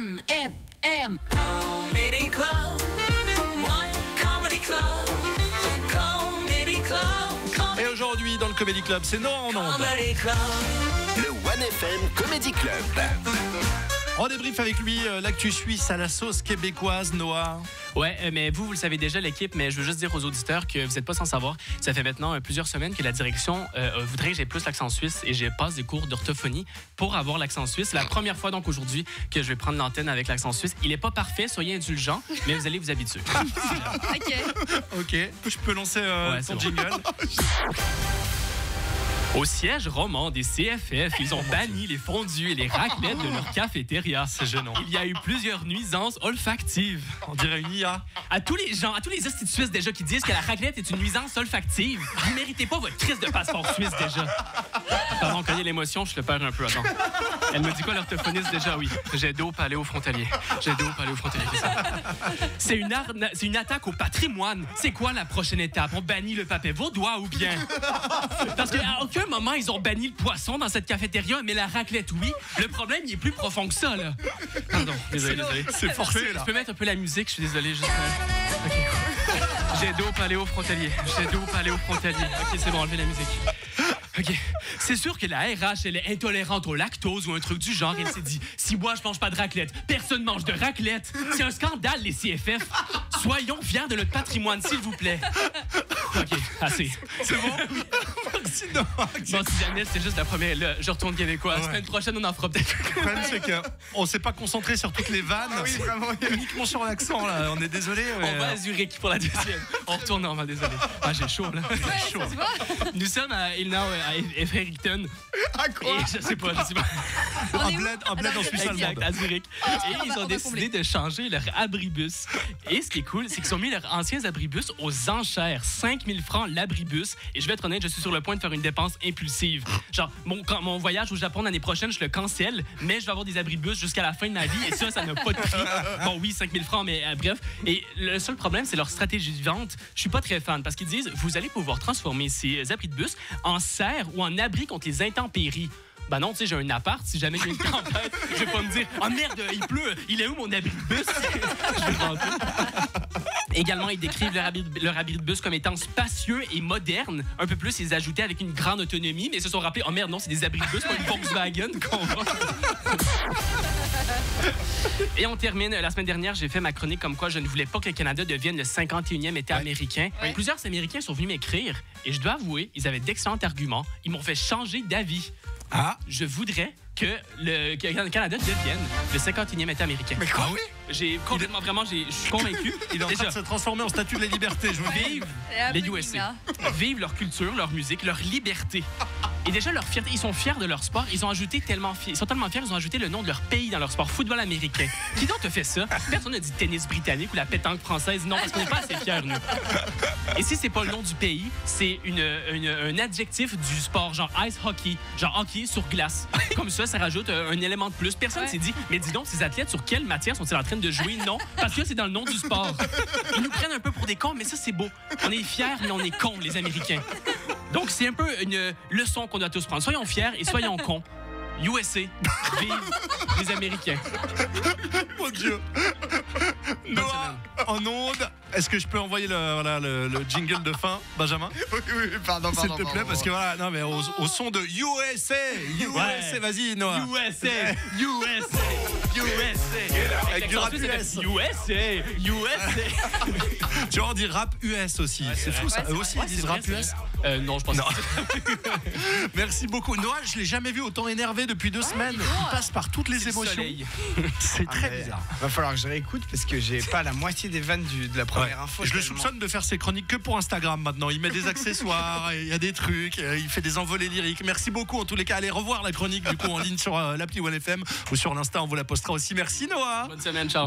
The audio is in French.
One FM Comedy Club. One Comedy Club. Comedy Club. Et aujourd'hui, dans le Comedy Club, c'est Noah en ondes. Comedy Club. Le One FM Comedy Club. On débrief avec lui l'actu suisse à la sauce québécoise, Noah. Ouais, mais vous le savez déjà, l'équipe, mais je veux juste dire aux auditeurs que vous n'êtes pas sans savoir. Ça fait maintenant plusieurs semaines que la direction voudrait que j'ai plus l'accent suisse et je passe des cours d'orthophonie pour avoir l'accent suisse. C'est la première fois donc aujourd'hui que je vais prendre l'antenne avec l'accent suisse. Il n'est pas parfait, soyez indulgents, mais vous allez vous habituer. Ok, je peux lancer ton bon. jingle. Au siège roman des CFF, ils ont banni les fondus et les raclettes de leur cafétéria. C'est gênant. Il y a eu plusieurs nuisances olfactives. On dirait une IA. À tous les gens, à tous les hosties suisses déjà qui disent que la raclette est une nuisance olfactive, vous méritez pas votre crise de passeport suisse déjà. Pardon, on connaît l'émotion, je le perds un peu. Attends. Elle me dit quoi l'orthophoniste déjà? Oui. J'ai dos paléo-frontalier. J'ai dos paléo-frontalier. C'est une attaque au patrimoine. C'est quoi la prochaine étape? On bannit le papier vaudois ou bien? Parce qu'à aucun moment, ils ont banni le poisson dans cette cafétéria, mais la raclette, oui. Le problème, il est plus profond que ça, là. Pardon, désolé. C'est forcé, là. Je peux mettre un peu la musique, je suis désolé. Juste... OK. J'ai dos paléo-frontalier. J'ai dos paléo-frontalier. OK, c'est bon, enlevez la musique. OK. C'est sûr que la RH, elle est intolérante au lactose ou un truc du genre. Elle s'est dit, si moi, je mange pas de raclette, personne mange de raclette. C'est un scandale, les CFF. Soyons fiers de notre patrimoine, s'il vous plaît. OK, assez. C'est bon? Merci, Noah. Bon, si jamais c'était juste la première, là, je retourne québécois. La Ouais. semaine prochaine, on en fera peut-être. Le problème, c'est qu'on s'est pas concentré sur toutes les vannes. Ah oui, vraiment. Uniquement sur l'accent, là. On est désolé. On va à Zurich pour la deuxième. On retourne, on va, désolé. Ah, j'ai chaud, là. J'ai chaud. Nous sommes à Illinois, à Fredericton. À quoi? Et je sais pas. Un bled en Suisse Exact, allemande. à Zurich. Et ils ont décidé de changer leur abribus. Et ce qui est cool, c'est qu'ils ont mis leurs anciens abribus aux enchères. 5000 francs l'abribus. Et je vais être honnête, je suis sur le point de faire une dépense impulsive. Genre, mon voyage au Japon l'année prochaine, je le cancelle, mais je vais avoir des abribus jusqu'à la fin de ma vie. Et ça n'a pas de prix. Bon, oui, 5000 francs, mais bref. Et le seul problème, c'est leur stratégie de vente. Je suis pas très fan parce qu'ils disent, vous allez pouvoir transformer ces abribus en serre ou en abri contre les intempéries. Ben non, tu sais, j'ai un appart. Si jamais il y a une tempête, je vais pas me dire « Oh merde, il pleut, il est où mon abri de bus? » Je vais rentrer. Également, ils décrivent leur abri de bus comme étant spacieux et moderne. Un peu plus, ils ajoutaient avec une grande autonomie, mais ils se sont rappelés « Oh merde, non, c'est des abris de bus, pas une Volkswagen qu'on va. » Et on termine. La semaine dernière, j'ai fait ma chronique comme quoi je ne voulais pas que le Canada devienne le 51e État américain. Ouais. Plusieurs Américains sont venus m'écrire et je dois avouer, ils avaient d'excellents arguments. Ils m'ont fait changer d'avis. Ah. Je voudrais que le Canada devienne le 51e État américain. Mais quoi? J'ai complètement, vraiment, je suis convaincu. Il est en train de se transformer en statue de la liberté. Je vous dis. Vive les USA. Vive leur culture, leur musique, leur liberté. Et déjà, leur fierté, ils sont fiers de leur sport. Ils sont tellement fiers, ils ont ajouté le nom de leur pays dans leur sport, football américain. Qui donc te fait ça? Personne n'a dit tennis britannique ou la pétanque française. Non, parce qu'on n'est pas assez fiers, nous. Et si c'est pas le nom du pays, c'est un adjectif du sport, genre ice hockey, genre hockey sur glace. Comme ça rajoute un élément de plus. Personne s'est dit, mais dis donc, ces athlètes, sur quelle matière sont-ils en train de jouer? Non, parce que c'est dans le nom du sport. Ils nous prennent un peu pour des cons, mais ça, c'est beau. On est fiers, mais on est cons, les Américains. Donc, c'est un peu une leçon qu'on doit tous prendre. Soyons fiers et soyons cons. USA, vive les Américains. Mon Dieu. Noah, en onde, est-ce que je peux envoyer le jingle de fin, Benjamin? Oui, pardon. S'il te plaît, parce que voilà, non, mais au son de USA, Ouais. Vas-y, Noah. USA. Avec du rap US. USA. Tu vois, on dit rap US aussi. C'est fou ça. Eux aussi, ils disent rap US. Non, je pense pas. Merci beaucoup. Noah, je l'ai jamais vu autant énervé depuis 2 semaines. Il passe par toutes les émotions. Soleil. C'est très bizarre. Va falloir que je réécoute parce que j'ai pas la moitié des vannes de la première info. Je le tellement. soupçonne de faire ses chroniques que pour Instagram maintenant. Il met des accessoires, il y a des trucs, il fait des envolées lyriques. Merci beaucoup en tous les cas. Allez revoir la chronique du coup en ligne sur l'appli OneFM ou sur l'Insta, on vous la postera aussi. Merci Noah. Bonne semaine, ciao.